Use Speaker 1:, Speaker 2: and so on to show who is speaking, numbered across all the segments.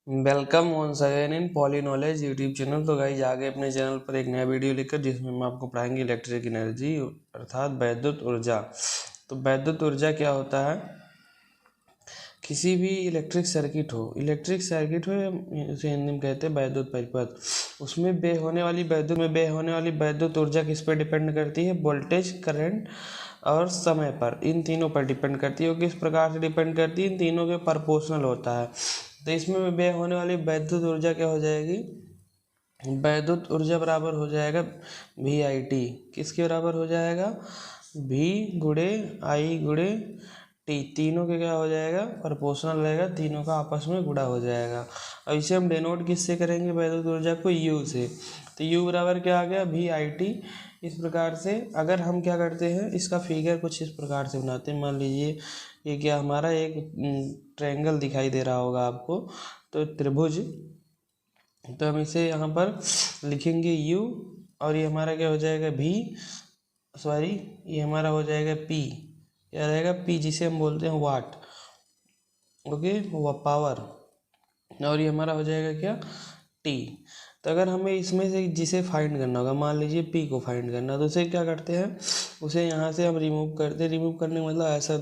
Speaker 1: Welcome once again in poly knowledge YouTube channel. तो guys आगे अपने चैनल पर एक नया वीडियो लेकर जिसमें हम आपको पढ़ाएंगे इलेक्ट्रिक एनर्जी अर्थात वैद्युत ऊर्जा। तो वैद्युत ऊर्जा क्या होता है? किसी भी इलेक्ट्रिक सर्किट हो उसे हिंदी में कहते हैं वैद्युत परिपथ। उसमें बे होने वाली वैद्युत ऊर्जा किस पर डिपेंड करती है? वोल्टेज, करंट और समय पर। इन तीनों पर डिपेंड करती है। और किस प्रकार से डिपेंड करती है? इन तीनों के प्रोपोर्शनल होता है। तो इसमें व्यय होने वाली वैद्युत ऊर्जा क्या हो जाएगी? वैद्युत ऊर्जा बराबर हो जाएगा VIT। किसके बराबर हो जाएगा? V गुणे I गुणे T। तीनों के क्या हो जाएगा? प्रोपोर्शनल रहेगा, तीनों का आपस में गुणा हो जाएगा। और इसे हम डिनोट किससे करेंगे? वैद्युत ऊर्जा को U से। तो U बराबर क्या आ गया? VIT। इस प्रकार से अगर हम क्या करते हैं, इसका फिगर कुछ इस प्रकार से बनाते हैं। मान लीजिए ये क्या हमारा एक ट्रायंगल दिखाई दे रहा होगा आपको, तो त्रिभुज। तो हम इसे यहाँ पर लिखेंगे U और ये हमारा क्या हो जाएगा? ये हमारा हो जाएगा P। क्या रहेगा? P, जिसे हम बोलते हैं वाट। ओके, वो पावर। और ये हमारा हो जाएगा क्या? T। तो अगर हमें इसमें से जिसे फाइंड करना होगा, मान लीजिए P को फाइंड करना, तो उसे क्या करते हैं? उसे यहाँ से हम रिमूव करने का मतलब ऐसा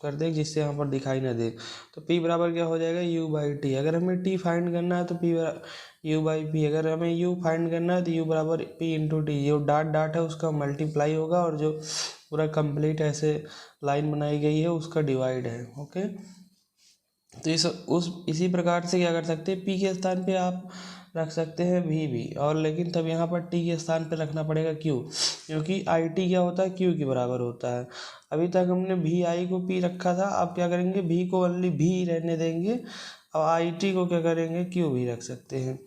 Speaker 1: करते हैं जिससे यहाँ पर दिखाई ना दे। तो P बराबर क्या हो जाएगा? U/T। अगर हमें T फाइंड करना है तो U/P। अगर हमें U फाइंड करना है तो U बराबर P×T। जो डॉट है उसका मल्टीप्लाई होगा और जो पूरा कंप्लीट ऐसे लाइन बनाई गई है उसका डिवाइड है। ओके, तो इसी प्रकार से क्या कर सकते हैं? P के स्थान पे आप रख सकते हैं V भी, और लेकिन तब यहाँ पर T के स्थान पे रखना पड़ेगा Q, क्योंकि IT क्या होता है? Q के बराबर होता है। अभी तक हमने VI को P रखा था, अब क्या करेंगे? V को ओनली V रहने देंगे और IT को क्या करेंगे? Q भी रख सकते हैं।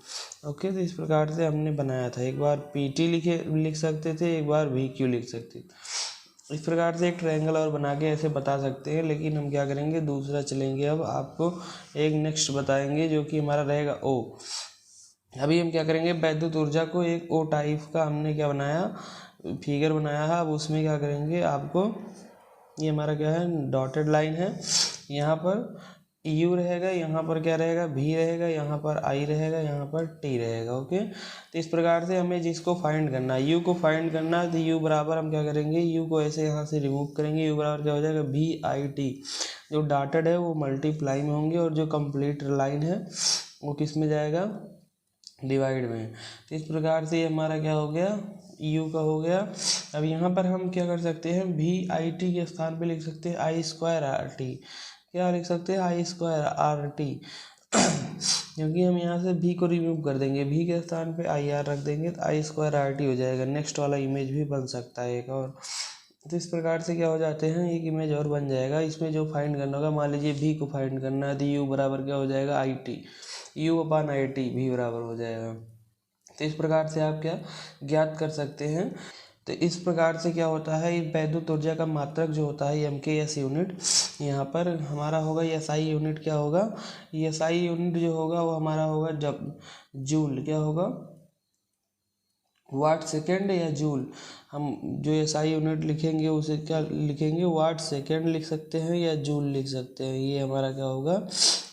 Speaker 1: ओके, तो इस प्रकार से हमने बनाया था। एक बार PT लिख सकते थे, एक बार VQ लिख सकते थे। इस प्रकार से एक ट्रायंगल और बना के ऐसे बता सकते हैं, लेकिन हम क्या करेंगे? दूसरा चलेंगे। अब आपको एक नेक्स्ट बताएंगे जो कि हमारा रहेगा O। अभी हम क्या करेंगे? वैद्युत ऊर्जा को एक O टाइप का हमने क्या बनाया? फिगर बनाया है। अब उसमें क्या करेंगे? आपको ये हमारा क्या है? डॉटेड लाइन है। यहाँ पर U रहेगा, यहाँ पर क्या रहेगा? V रहेगा, यहाँ पर I रहेगा, यहाँ पर T रहेगा। ओके, तो इस प्रकार से हमें जिसको फाइंड करना है, U को फाइंड करना है, तो U बराबर हम क्या करेंगे? U को ऐसे यहाँ से रिमूव करेंगे। U बराबर क्या हो जाएगा? VIT। जो डॉटेड है वो मल्टीप्लाई में होंगे और जो कंप्लीट लाइन है वो किस में जाएगा? डिवाइड में। तो इस प्रकार से ये हमारा क्या हो गया? U का हो गया। अब यहाँ पर हम क्या कर सकते हैं? VIT के स्थान पे लिख सकते हैं I²RT। क्या लिख सकते हैं? I²RT। क्योंकि हम यहाँ से V को रिमूव कर देंगे, V के स्थान पे IR रख देंगे तो I²RT हो जाएगा। नेक्स्ट वाला इमेज भी बन सकता है एक और। तो इस प्रकार से क्या हो जाते हैं? एक इमेज और बन जाएगा। इसमें जो फाइंड करना होगा, मान लीजिए V को फाइंड करना है तो U बराबर क्या हो जाएगा? IT। U/IT V बराबर हो जाएगा। तो इस प्रकार से आप क्या ज्ञात कर सकते हैं? तो इस प्रकार से क्या होता है? वैद्युत ऊर्जा का मात्रक जो होता है MKS यूनिट, यहाँ पर हमारा होगा SI यूनिट। क्या होगा? SI यूनिट जो होगा वो हमारा होगा जब जूल। क्या होगा? वाट सेकेंड या जूल। हम जो SI यूनिट लिखेंगे उसे क्या लिखेंगे? वाट सेकेंड लिख सकते हैं या जूल लिख सकते हैं। ये हमारा क्या होगा?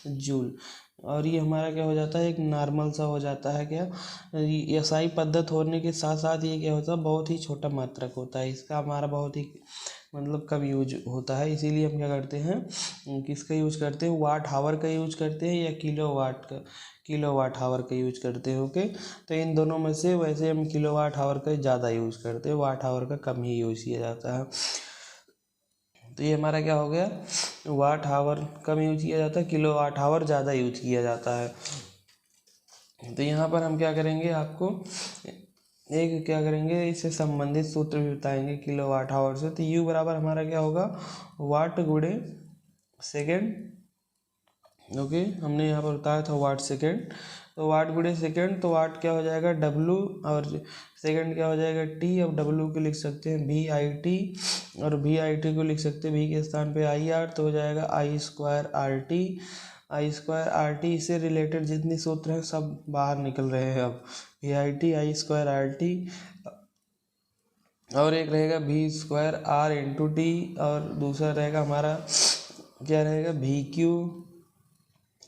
Speaker 1: जूल। और ये हमारा क्या हो जाता है? एक नॉर्मल सा हो जाता है। क्या SI पद्धत होने के साथ साथ ये क्या होता है? बहुत ही छोटा मात्रक होता है। इसका हमारा बहुत ही मतलब कम यूज होता है। इसीलिए हम क्या करते हैं? किसका यूज करते हैं? वाट हावर का यूज करते हैं या किलोवाट हावर का यूज करते हैं। ओके, तो इन दोनों में से वैसे हम किलोवाट हावर का ज़्यादा यूज करते हैं, वाट हावर का कम ही यूज किया जाता है। तो ये हमारा क्या हो गया? वाट हावर कम यूज किया जाता है, किलोवाट हावर ज़्यादा यूज किया जाता है। तो यहाँ पर हम क्या करेंगे? आपको एक क्या करेंगे? इससे संबंधित सूत्र भी बताएंगे किलोवाट हावर से। तो U बराबर हमारा क्या होगा? वाट गुणे सेकेंड। ओके, हमने यहाँ पर बताया था वाट सेकेंड। तो वाट गुणे सेकेंड, तो वाट क्या हो जाएगा? W, और सेकेंड क्या हो जाएगा? T। अब W को लिख सकते हैं VIT, और VIT को लिख सकते हैं V के स्थान पे IR, तो हो जाएगा I²RT। I²RT से रिलेटेड जितने सूत्र हैं सब बाहर निकल रहे हैं अब। VIT I²RT, और एक रहेगा V²R×T, और दूसरा रहेगा हमारा क्या रहेगा? VQ।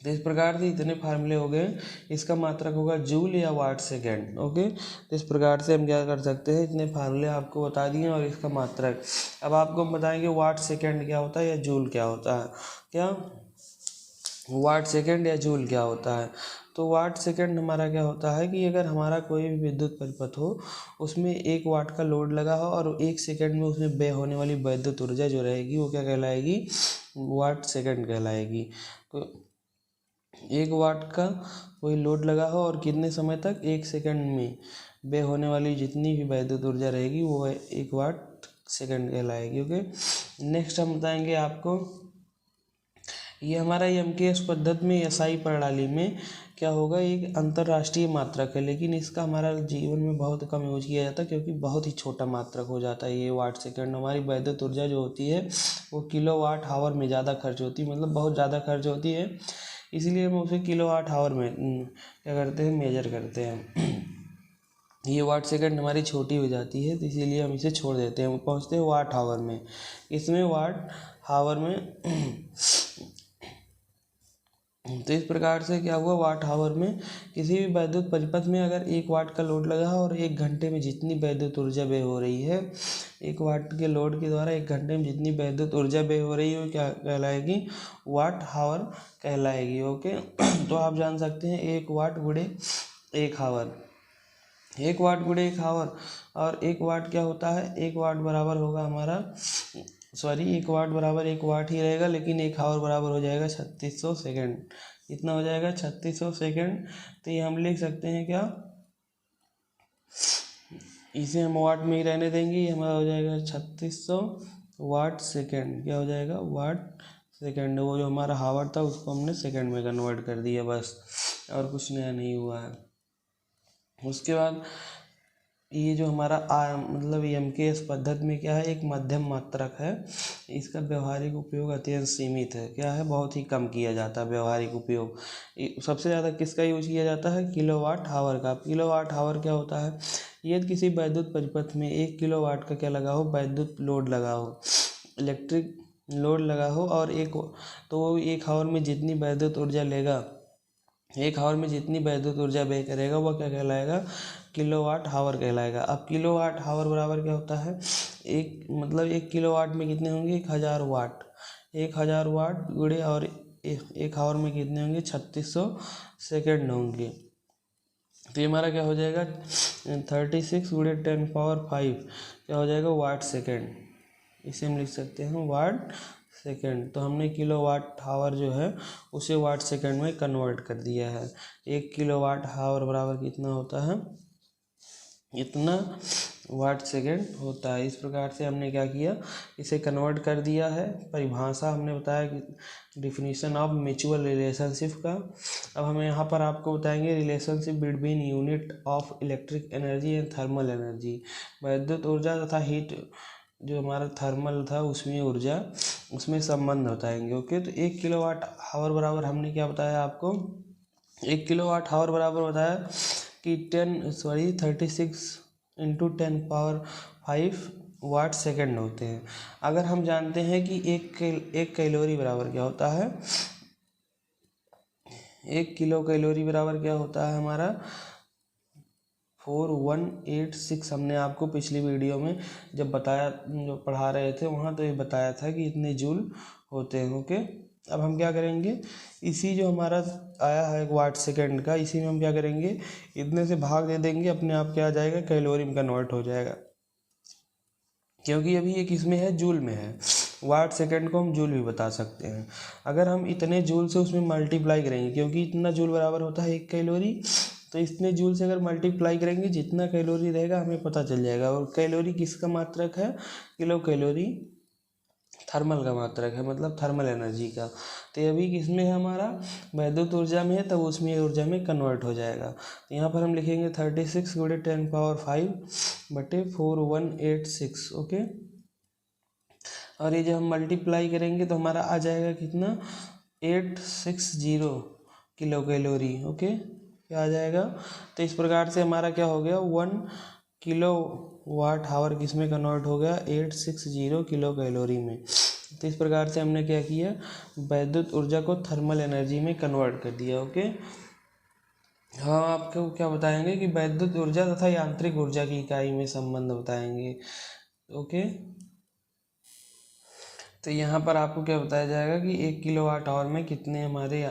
Speaker 1: तो इस प्रकार से इतने फार्मूले हो गए। इसका मात्रक होगा जूल या वाट सेकेंड। ओके, तो इस प्रकार से हम क्या कर सकते हैं, इतने फार्मूले आपको बता दिए और इसका मात्रक। अब आपको हम बताएंगे वाट सेकेंड क्या होता है या जूल क्या होता है। क्या वाट सेकेंड या जूल क्या होता है। तो वाट सेकेंड हमारा क्या होता है कि अगर हमारा कोई भी विद्युत परिपथ हो, उसमें 1 वाट का लोड लगा हो और 1 सेकेंड में उसमें व्यय होने वाली वैद्युत ऊर्जा जो रहेगी वो क्या कहलाएगी, वाट सेकेंड कहलाएगी। तो 1 वाट का कोई लोड लगा हो और कितने समय तक, 1 सेकेंड में व्यय होने वाली जितनी भी वैद्युत ऊर्जा रहेगी वो 1 वाट सेकेंड कहलाएगी। ओके, नेक्स्ट हम बताएंगे आपको, ये हमारा एमकेएस पद्धति में एसआई प्रणाली में क्या होगा, एक अंतर्राष्ट्रीय मात्रक है, लेकिन इसका हमारा जीवन में बहुत कम यूज किया जाता है क्योंकि बहुत ही छोटा मात्रक हो जाता है ये वाट सेकेंड। हमारी वैद्युत ऊर्जा जो होती है वो किलोवाट आवर में ज़्यादा खर्च होती है, मतलब बहुत ज़्यादा खर्च होती है, इसलिए हम उसे किलोवाट आवर में क्या करते हैं, मेजर करते हैं। ये वाट सेकेंड हमारी छोटी हो जाती है तो इसीलिए हम इसे छोड़ देते हैं, पहुँचते हैं वाट आवर में। इसमें वाट आवर में तो इस प्रकार से क्या हुआ, वाट आवर में किसी भी वैद्युत परिपथ में अगर 1 वाट का लोड लगा है और 1 घंटे में जितनी वैद्युत ऊर्जा व्यय हो रही है, 1 वाट के लोड के द्वारा 1 घंटे में जितनी वैद्युत ऊर्जा व्यय हो रही है वो क्या कहलाएगी, वाट आवर कहलाएगी। ओके, तो आप जान सकते हैं 1 वाट गुणे 1 आवर, 1 वाट गुणे 1 आवर, और 1 वाट क्या होता है, 1 वाट बराबर होगा हमारा, सॉरी 1 वाट बराबर 1 वाट ही रहेगा, लेकिन 1 आवर बराबर हो जाएगा 3600 सेकेंड। कितना हो जाएगा, 3600 सेकेंड। तो ये हम लिख सकते हैं क्या, इसे हम वाट में ही रहने देंगे, ये हमारा हो जाएगा 3600 वाट सेकेंड। क्या हो जाएगा, वाट सेकेंड। वो जो हमारा आवर था उसको हमने सेकेंड में कन्वर्ट कर दिया बस, और कुछ नया नहीं हुआ है। उसके बाद ये जो हमारा मतलब एमकेएस पद्धति में क्या है, एक मध्यम मात्रक है, इसका व्यवहारिक उपयोग अत्यंत सीमित है। क्या है, बहुत ही कम किया जाता है व्यवहारिक उपयोग। सबसे ज़्यादा किसका यूज किया जाता है, किलोवाट आवर का। किलोवाट आवर क्या होता है, यदि किसी वैद्युत परिपथ में 1 किलोवाट का क्या लगा हो, वैद्युत लोड लगा हो, इलेक्ट्रिक लोड लगा हो, और तो वो 1 आवर में जितनी वैद्युत ऊर्जा लेगा, 1 आवर में जितनी वैद्युत ऊर्जा व्यय करेगा वह क्या कहलाएगा, किलोवाट आवर कहलाएगा। अब किलोवाट आवर बराबर क्या होता है, एक मतलब 1 किलोवाट में कितने होंगे, 1000 वाट, 1000 वाट गुणे और 1 आवर में कितने होंगे, 3600 सेकेंड होंगे। तो ये हमारा क्या हो जाएगा, 36 गुणे 10⁵ क्या हो जाएगा, वाट सेकेंड। इसे हम लिख सकते हैं वाट सेकेंड। तो हमने किलो वाट आवर जो है उसे वाट सेकेंड में कन्वर्ट कर दिया है। 1 किलो वाट आवर बराबर कितना होता है, इतना वाट सेकेंड होता है। इस प्रकार से हमने क्या किया, इसे कन्वर्ट कर दिया है। परिभाषा हमने बताया कि डिफिनीशन ऑफ म्यूचुअल रिलेशनशिप का। अब हम यहाँ पर आपको बताएंगे relationship between unit of electric energy and thermal energy. वैद्युत ऊर्जा तथा हीट जो हमारा थर्मल था उसमें ऊर्जा, उसमें संबंध बताएंगे। ओके, तो 1 किलोवाट आवर बराबर हमने क्या बताया आपको, 1 किलोवाट आवर बराबर बताया कि 36 इंटू 10⁵ वाट सेकेंड होते हैं। अगर हम जानते हैं कि एक कैलोरी बराबर क्या होता है, 1 किलो कैलोरी बराबर क्या होता है हमारा, 4186। हमने आपको पिछली वीडियो में जब बताया, जो पढ़ा रहे थे वहाँ, तो ये बताया था कि इतने जूल होते हैं। ओके, अब हम क्या करेंगे, इसी जो हमारा आया है वाट सेकेंड का, इसी में हम क्या करेंगे, इतने से भाग दे देंगे, अपने आप क्या आ जाएगा, कैलोरी में कन्वर्ट हो जाएगा, क्योंकि अभी ये किस में है, जूल में है। वाट सेकेंड को हम जूल भी बता सकते हैं। अगर हम इतने जूल से उसमें मल्टीप्लाई करेंगे, क्योंकि इतना जूल बराबर होता है 1 कैलोरी, तो इतने जूल से अगर मल्टीप्लाई करेंगे, जितना कैलोरी रहेगा हमें पता चल जाएगा। और कैलोरी किसका मात्रक है, किलो कैलोरी थर्मल का मात्रक है, मतलब थर्मल एनर्जी का। तो अभी किसमें है हमारा, वैद्युत ऊर्जा में है, तब उसमें ऊर्जा में कन्वर्ट हो जाएगा। तो यहाँ पर हम लिखेंगे 36 गुणे 10⁵ बटे 4186। ओके, और ये जब हम मल्टीप्लाई करेंगे तो हमारा आ जाएगा कितना, 860 किलो कैलोरी। ओके, क्या आ जाएगा, तो इस प्रकार से हमारा क्या हो गया, 1 किलो वाट आवर किस में कन्वर्ट हो गया, 860 किलो कैलोरी में। तो इस प्रकार से हमने क्या किया, वैद्युत ऊर्जा को थर्मल एनर्जी में कन्वर्ट कर दिया। ओके, हाँ आपको क्या बताएंगे कि वैद्युत ऊर्जा तथा यांत्रिक ऊर्जा की इकाई में संबंध बताएंगे। ओके, तो यहाँ पर आपको क्या बताया जाएगा कि 1 किलोवाट आवर में कितने हमारे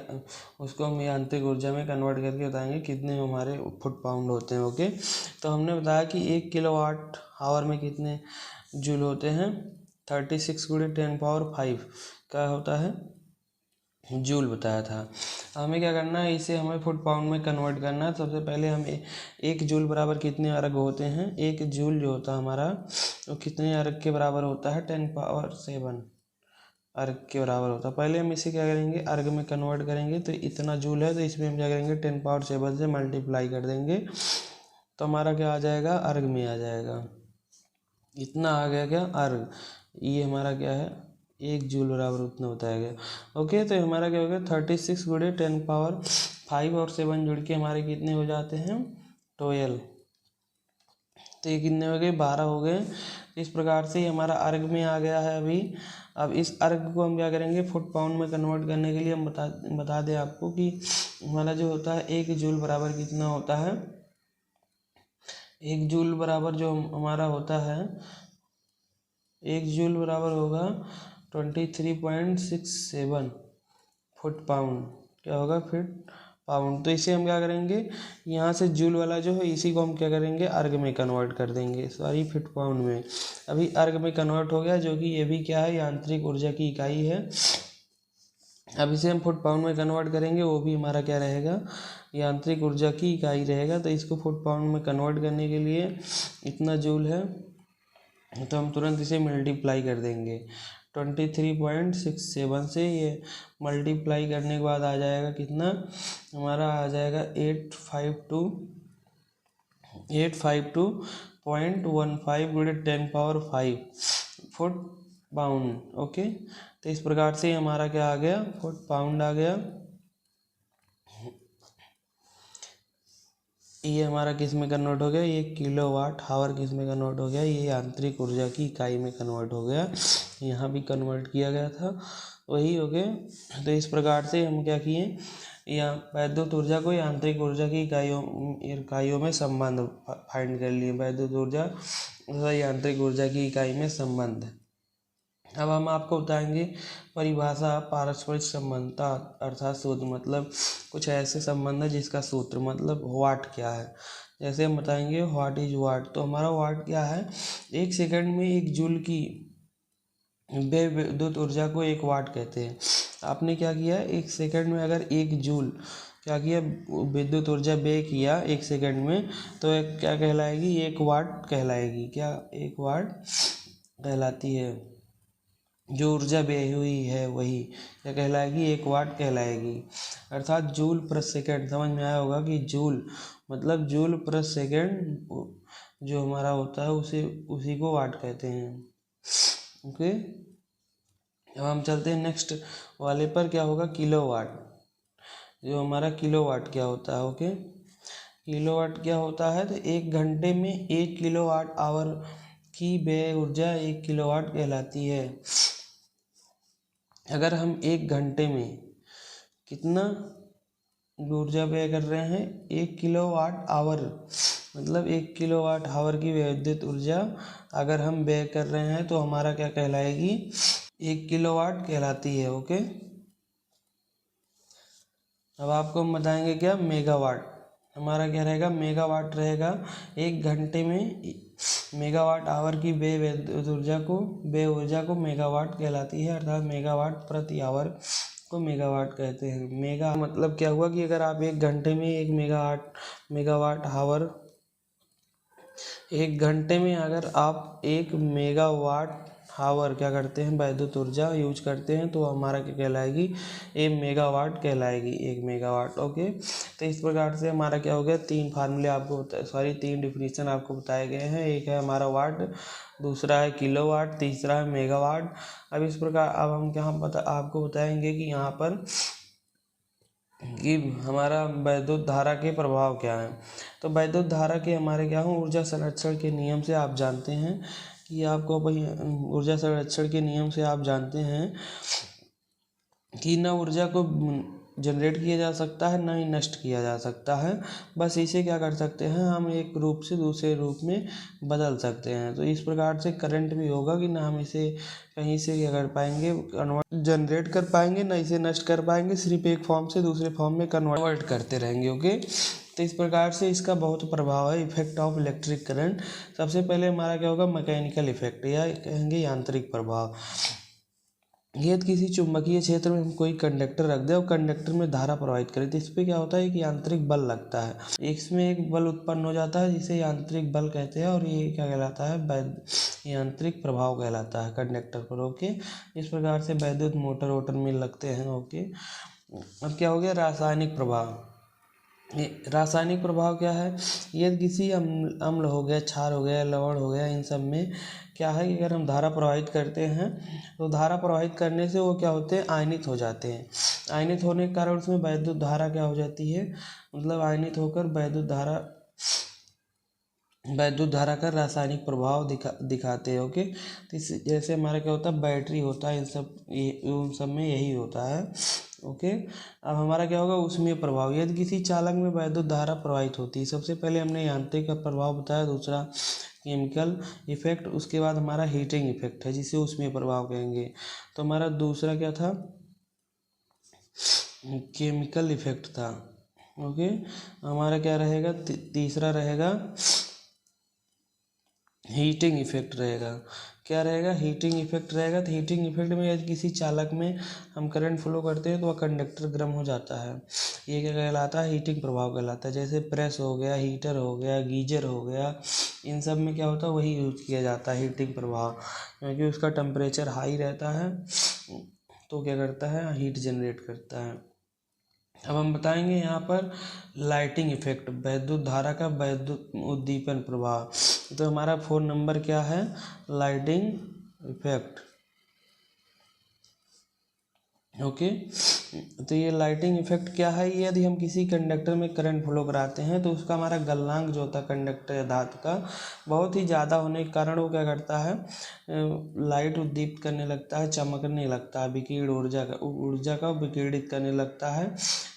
Speaker 1: उसको हम यांत्रिक ऊर्जा में कन्वर्ट करके बताएंगे कितने हमारे फुट पाउंड होते हैं। ओके, तो हमने बताया कि 1 किलोवाट आवर में कितने जूल होते हैं, 36 × 10⁵ क्या होता है, जूल बताया था। हमें क्या करना है, इसे हमें फुट पाउंड में कन्वर्ट करना है। सबसे पहले हम 1 जूल बराबर कितने अर्ग होते हैं, 1 जूल जो होता है हमारा वो कितने अर्ग के बराबर होता है, 10⁷ अर्ग के बराबर होता है। पहले हम इसे क्या करेंगे, अर्ग में कन्वर्ट करेंगे। तो इतना जूल है तो इसमें हम क्या करेंगे, 10⁷ से मल्टीप्लाई कर देंगे तो हमारा क्या आ जाएगा, अर्ग में आ जाएगा। इतना आ गया क्या, अर्ग, ये हमारा क्या है, 1 जूल बराबर उतना बताया गया। ओके, तो हमारा क्या हो गया, 36 × 10⁵ और 7 जुड़ के हमारे कितने हो जाते हैं, 12। तो ये कितने हो गए, 12 हो गए। इस प्रकार से हमारा अर्ग में आ गया है अभी। अब इस अर्ग को हम क्या करेंगे, फुट पाउंड में कन्वर्ट करने के लिए हम बता दें आपको कि हमारा जो होता है 1 जूल बराबर कितना होता है, 1 जूल बराबर जो हमारा होता है, 1 जूल बराबर होगा 23.67 फुट पाउंड, क्या होगा, फिट पाउंड। तो इसे हम क्या करेंगे, यहाँ से जूल वाला जो है इसी को हम क्या करेंगे, अर्ग में कन्वर्ट कर देंगे, सॉरी फिट पाउंड में। अभी अर्ग में कन्वर्ट हो गया, जो कि ये भी क्या है, यांत्रिक ऊर्जा की इकाई है। अब इसे हम फुट पाउंड में कन्वर्ट करेंगे, वो भी हमारा क्या रहेगा, यांत्रिक ऊर्जा की इकाई रहेगा। तो इसको फुट पाउंड में कन्वर्ट करने के लिए इतना जूल है तो हम तुरंत इसे मल्टीप्लाई कर देंगे 23.67 से। ये मल्टीप्लाई करने के बाद आ जाएगा कितना, हमारा आ जाएगा 852.15 × 10⁵ फुट पाउंड। ओके, तो इस प्रकार से हमारा क्या आ गया, फुट पाउंड आ गया। ये हमारा किस में कन्वर्ट हो गया, ये किलोवाट आवर किस में कन्वर्ट हो गया, ये यांत्रिक ऊर्जा की इकाई में कन्वर्ट हो गया। यहाँ भी कन्वर्ट किया गया था, वही हो गया। तो इस प्रकार से हम क्या किए, या वैद्युत ऊर्जा को यांत्रिक ऊर्जा की इकाइयों में संबंध फाइंड कर लिए, वैद्युत ऊर्जा तथा यांत्रिक ऊर्जा की इकाई में संबंध। अब हम आपको बताएंगे परिभाषा पारस्परिक संबंधता, अर्थात सूत्र, मतलब कुछ ऐसे संबंध है जिसका सूत्र मतलब वाट क्या है। जैसे हम बताएंगे व्हाट इज वाट, तो हमारा वाट क्या है, 1 सेकंड में 1 जूल की विद्युत ऊर्जा को 1 वाट कहते हैं। आपने क्या किया, 1 सेकंड में अगर 1 जूल क्या किया, विद्युत ऊर्जा व्यय किया 1 सेकंड में, तो क्या कहलाएगी, 1 वाट कहलाएगी। क्या 1 वाट कहलाती है, जो ऊर्जा व्यय हुई है वही क्या कहलाएगी, 1 वाट कहलाएगी। अर्थात जूल प्रति सेकंड, समझ में आया होगा कि जूल मतलब जूल प्रति सेकंड जो हमारा होता है उसी को वाट कहते हैं। ओके, अब हम चलते हैं नेक्स्ट वाले पर, क्या होगा, किलोवाट। जो हमारा किलोवाट क्या होता है, ओके, किलोवाट क्या होता है, तो 1 घंटे में 1 किलोवाट आवर की व्यय ऊर्जा 1 किलोवाट कहलाती है। अगर हम 1 घंटे में कितना ऊर्जा व्यय कर रहे हैं, 1 किलोवाट आवर, मतलब 1 किलोवाट आवर की विद्युत ऊर्जा अगर हम व्यय कर रहे हैं तो हमारा क्या कहलाएगी, 1 किलोवाट कहलाती है। ओके, अब आपको हम बताएंगे क्या, मेगावाट। हमारा क्या रहेगा, मेगावाट रहेगा। 1 घंटे में मेगावाट आवर की विद्युत ऊर्जा को मेगावाट कहलाती है, अर्थात मेगावाट प्रति आवर को मेगावाट कहते हैं। मेगा मतलब क्या हुआ कि अगर आप 1 घंटे में 1 मेगावाट आवर, 1 घंटे में अगर आप 1 मेगावाट आवर क्या करते हैं, वैद्युत ऊर्जा यूज करते हैं, तो हमारा क्या कहलाएगी, 1 मेगावाट कहलाएगी, 1 मेगावाट। ओके, तो इस प्रकार से हमारा क्या हो गया, 3 फार्मूले आपको 3 डिफिनीशन आपको बताए गए हैं। एक है हमारा वाट, दूसरा है किलोवाट, तीसरा है मेगावाट। अब इस प्रकार अब हम क्या आपको बताएंगे कि यहाँ पर कि हमारा वैद्युत धारा के प्रभाव क्या हैं। तो वैद्युत धारा के हमारे क्या हो, ऊर्जा संरक्षण के नियम से आप जानते हैं कि आपको ऊर्जा संरक्षण के नियम से आप जानते हैं कि न ऊर्जा को जनरेट किया जा सकता है, न ही नष्ट किया जा सकता है। बस इसे क्या कर सकते हैं, हम एक रूप से दूसरे रूप में बदल सकते हैं। तो इस प्रकार से करंट भी होगा कि ना हम इसे कहीं से क्या कर पाएंगे, जनरेट कर पाएंगे, ना इसे नष्ट कर पाएंगे, सिर्फ एक फॉर्म से दूसरे फॉर्म में कन्वर्ट करते रहेंगे। ओके, तो इस प्रकार से इसका बहुत प्रभाव है, इफेक्ट ऑफ इलेक्ट्रिक करंट। सबसे पहले हमारा क्या होगा, मैकेनिकल इफेक्ट या कहेंगे यांत्रिक प्रभाव। यदि किसी चुंबकीय क्षेत्र में हम कोई कंडक्टर रख दें और कंडक्टर में धारा प्रवाहित करें तो इस पर क्या होता है कि यांत्रिक बल लगता है। इसमें एक बल उत्पन्न हो जाता है जिसे यांत्रिक बल कहते हैं, और ये क्या कहलाता है, यांत्रिक प्रभाव कहलाता है कंडक्टर पर। ओके, इस प्रकार से वैद्युत मोटर वोटर में लगते हैं। ओके, अब क्या हो गया, रासायनिक प्रभाव। रासायनिक प्रभाव क्या है, यदि किसी अम्ल हो गया, क्षार हो गया, लवण हो गया, इन सब में क्या है कि अगर हम धारा प्रवाहित करते हैं तो धारा प्रवाहित करने से वो क्या होते हैं, आयनित हो जाते हैं। आयनित होने के कारण उसमें वैद्युत धारा क्या हो जाती है, मतलब आयनित होकर वैद्युत धारा का रासायनिक प्रभाव दिखाते हैं। ओके, तो जैसे हमारा क्या होता है, बैटरी होता है, उन सब में यही होता है। ओके, अब हमारा क्या होगा, उसमें प्रभाव। यदि किसी चालक में वैद्युत धारा प्रवाहित होती है, सबसे पहले हमने यांत्रिक का प्रभाव बताया, दूसरा केमिकल इफेक्ट, उसके बाद हमारा हीटिंग इफेक्ट है जिसे उसमें प्रभाव कहेंगे। तो हमारा दूसरा क्या था, केमिकल इफेक्ट था। ओके, हमारा क्या रहेगा, तीसरा रहेगा हीटिंग इफेक्ट रहेगा। क्या रहेगा, हीटिंग इफेक्ट रहेगा। तो हीटिंग इफेक्ट में यदि किसी चालक में हम करंट फ्लो करते हैं तो वह कंडक्टर गर्म हो जाता है, ये क्या कहलाता है, हीटिंग प्रभाव कहलाता है। जैसे प्रेस हो गया, हीटर हो गया, गीजर हो गया, इन सब में क्या होता है, वही यूज किया जाता है हीटिंग प्रभाव, क्योंकि उसका टेम्परेचर हाई रहता है तो क्या करता है, हीट जनरेट करता है। अब हम बताएंगे यहाँ पर लाइटिंग इफेक्ट, वैद्युत धारा का वैद्युत उद्दीपन प्रभाव। तो हमारा 4 नंबर क्या है, लाइटिंग इफेक्ट। ओके, तो ये लाइटिंग इफेक्ट क्या है, यदि हम किसी कंडक्टर में करंट फ्लो कराते हैं तो उसका हमारा गलनांक जो होता है कंडक्टर या धातु का बहुत ही ज़्यादा होने के कारण वो क्या करता है, लाइट उद्दीपित करने लगता है, चमकने लगता है, विकिरण ऊर्जा का विकिरणित करने लगता है,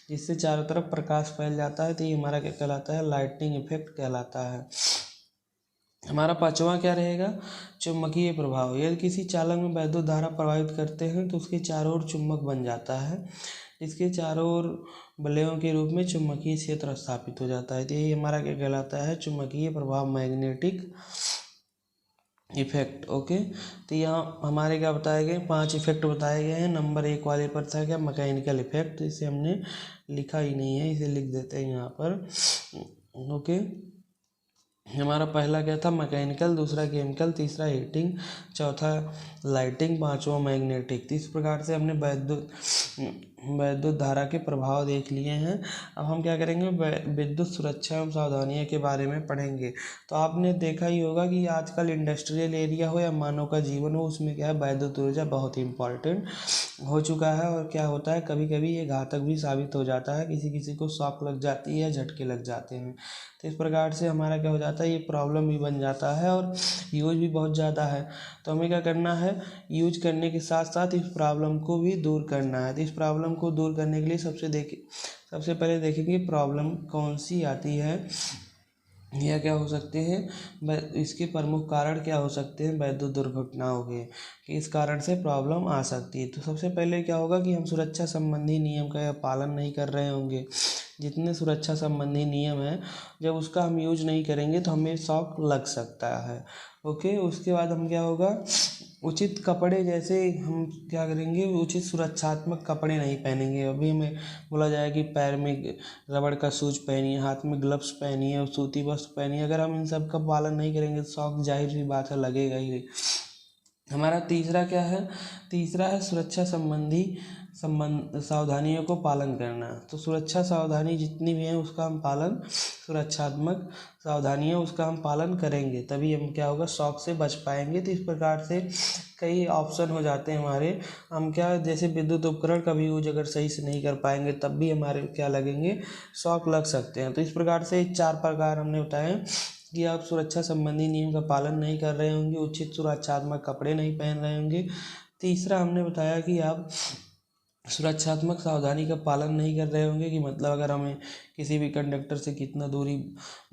Speaker 1: जिससे चारों तरफ प्रकाश फैल जाता है। तो ये हमारा क्या कहलाता है, लाइटिंग इफेक्ट कहलाता है। हमारा पांचवा क्या रहेगा, चुंबकीय प्रभाव। यदि किसी चालक में वैद्युत धारा प्रवाहित करते हैं तो उसके चारों ओर चुंबक बन जाता है, इसके चारों ओर बलों के रूप में चुंबकीय क्षेत्र स्थापित हो जाता है। तो यही हमारा क्या कहलाता है, चुंबकीय प्रभाव, मैग्नेटिक इफेक्ट। ओके, तो यहाँ हमारे क्या बताए गए, 5 इफेक्ट बताए गए हैं। नंबर 1 वाले पर था क्या, मैकेनिकल इफेक्ट, इसे हमने लिखा ही नहीं है, इसे लिख देते हैं यहाँ पर। ओके, हमारा पहला क्या था, मैकेनिकल, दूसरा केमिकल, तीसरा हीटिंग, चौथा लाइटिंग, पांचवा मैग्नेटिक। इस प्रकार से हमने वैद्युत धारा के प्रभाव देख लिए हैं। अब हम क्या करेंगे, विद्युत सुरक्षा एवं सावधानियों के बारे में पढ़ेंगे। तो आपने देखा ही होगा कि आजकल इंडस्ट्रियल एरिया हो या मानव का जीवन हो, उसमें क्या है, वैद्युत ऊर्जा बहुत ही इम्पॉर्टेंट हो चुका है। और क्या होता है, कभी कभी ये घातक भी साबित हो जाता है, किसी किसी को शॉक लग जाती है, झटके लग जाते हैं। तो इस प्रकार से हमारा क्या हो जाता है, ये प्रॉब्लम भी बन जाता है और यूज भी बहुत ज़्यादा है। तो हमें क्या करना है, यूज करने के साथ साथ इस प्रॉब्लम को भी दूर करना है। तो इस प्रॉब्लम को दूर करने के लिए सबसे पहले देखेंगे प्रॉब्लम कौन सी आती है या क्या हो सकते हैं, इसके प्रमुख कारण क्या हो सकते हैं वैद्युत दुर्घटनाओं के, कि इस कारण से प्रॉब्लम आ सकती है। तो सबसे पहले क्या होगा कि हम सुरक्षा संबंधी नियम का पालन नहीं कर रहे होंगे। जितने सुरक्षा संबंधी नियम हैं, जब उसका हम यूज नहीं करेंगे तो हमें शॉक लग सकता है। ओके, उसके बाद हम क्या होगा, उचित कपड़े, जैसे हम क्या करेंगे, उचित सुरक्षात्मक कपड़े नहीं पहनेंगे। अभी हमें बोला जाए कि पैर में रबड़ का शूज पहनिए, हाथ में ग्लव्स पहनिए और सूती वस्त्र पहनिए। अगर हम इन सब का पालन नहीं करेंगे तो शॉक जाहिर सी बात है लगेगा ही। हमारा तीसरा क्या है, तीसरा है सुरक्षा संबंधी सावधानियों को पालन करना। तो सुरक्षा सावधानी जितनी भी हैं उसका हम पालन, सुरक्षात्मक सावधानियाँ उसका हम पालन करेंगे, तभी हम क्या होगा, शॉक से बच पाएंगे। तो इस प्रकार से कई ऑप्शन हो जाते हैं हमारे। हम क्या, जैसे विद्युत उपकरण का भी यूज अगर सही से नहीं कर पाएंगे तब भी हमारे क्या लगेंगे, शॉक लग सकते हैं। तो इस प्रकार से 4 प्रकार हमने बताए, कि आप सुरक्षा संबंधी नियम का पालन नहीं कर रहे होंगे, उचित सुरक्षात्मक कपड़े नहीं पहन रहे होंगे। तीसरा हमने बताया कि आप सुरक्षात्मक सावधानी का पालन नहीं कर रहे होंगे, कि मतलब अगर हमें किसी भी कंडक्टर से कितना दूरी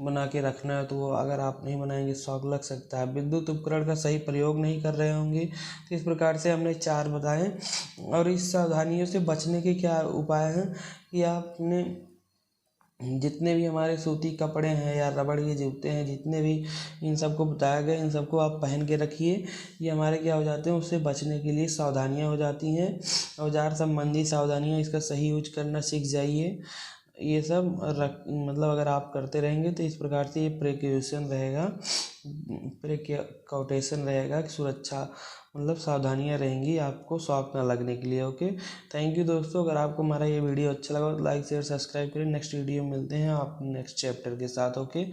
Speaker 1: बना के रखना है तो वो अगर आप नहीं बनाएंगे शॉक लग सकता है। विद्युत उपकरण का सही प्रयोग नहीं कर रहे होंगे। तो इस प्रकार से हमने 4 बताए। और इस सावधानियों से बचने के क्या उपाय हैं कि आपने जितने भी हमारे सूती कपड़े हैं या रबड़ के जूते हैं, जितने भी इन सबको बताया गया, इन सबको आप पहन के रखिए। ये हमारे क्या हो जाते हैं, उससे बचने के लिए सावधानियां हो जाती हैं। औजार संबंधी सावधानियां, इसका सही यूज करना सीख जाइए। ये सब मतलब अगर आप करते रहेंगे तो इस प्रकार से ये प्रिकॉशन रहेगा, प्रिकॉटेशन रहेगा कि सुरक्षा मतलब सावधानियां रहेंगी आपको शॉक ना लगने के लिए। ओके, थैंक यू दोस्तों। अगर आपको हमारा ये वीडियो अच्छा लगा तो लाइक शेयर सब्सक्राइब करें। नेक्स्ट वीडियो में मिलते हैं आप नेक्स्ट चैप्टर के साथ। ओके।